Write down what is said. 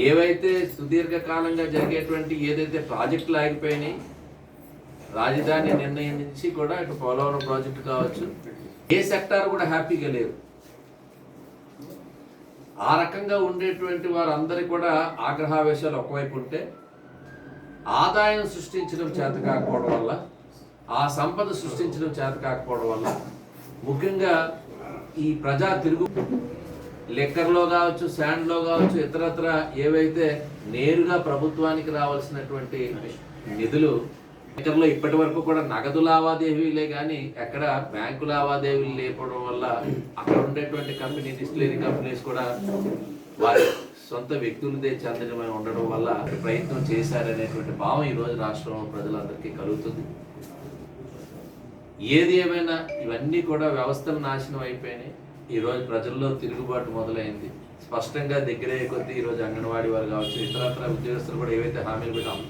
ఏవైతే సుదీర్ఘకాలంగా జరిగేటువంటి ఏదైతే ప్రాజెక్టులు ఆగిపోయినాయి, రాజధాని నిర్ణయం నుంచి కూడా ఇటు పోలవరం ప్రాజెక్టు కావచ్చు, ఏ సెక్టార్ కూడా హ్యాపీగా లేరు. ఆ రకంగా ఉండేటువంటి వారందరి కూడా ఆగ్రహావేశాలు ఒకవైపు ఉంటే, ఆదాయం సృష్టించడం చేత కాకపోవడం వల్ల, ఆ సంపద సృష్టించడం చేత కాకపోవడం వల్ల, ముఖ్యంగా ఈ ప్రజా తిరుగు లిక్కర్లో కావచ్చు, శాండ్లో కావచ్చు, ఇతరత్ర ఏవైతే నేరుగా ప్రభుత్వానికి రావాల్సినటువంటి నిధులు, లిక్కర్లో ఇప్పటి వరకు కూడా నగదు లావాదేవీలే కానీ ఎక్కడ బ్యాంకు లావాదేవీలు లేకపోవడం వల్ల అక్కడ ఉండేటువంటి కంపెనీ, డిస్టిలరీ కంపెనీస్ కూడా వారి సొంత వ్యక్తులదే చెందినమై ఉండడం వల్ల ప్రయత్నం చేశారనేటువంటి భావం ఈరోజు రాష్ట్రంలో ప్రజలందరికీ కలుగుతుంది. ఏది ఏమైనా ఇవన్నీ కూడా వ్యవస్థలు నాశనం అయిపోయినాయి. ఈరోజు ప్రజల్లో తిరుగుబాటు మొదలైంది. స్పష్టంగా దగ్గరే కొద్దీ ఈరోజు అంగన్వాడీ వారు కావచ్చు, ఇతరత్ర ఉద్యోగస్తులు కూడా ఏవైతే హామీలు పెట్టాం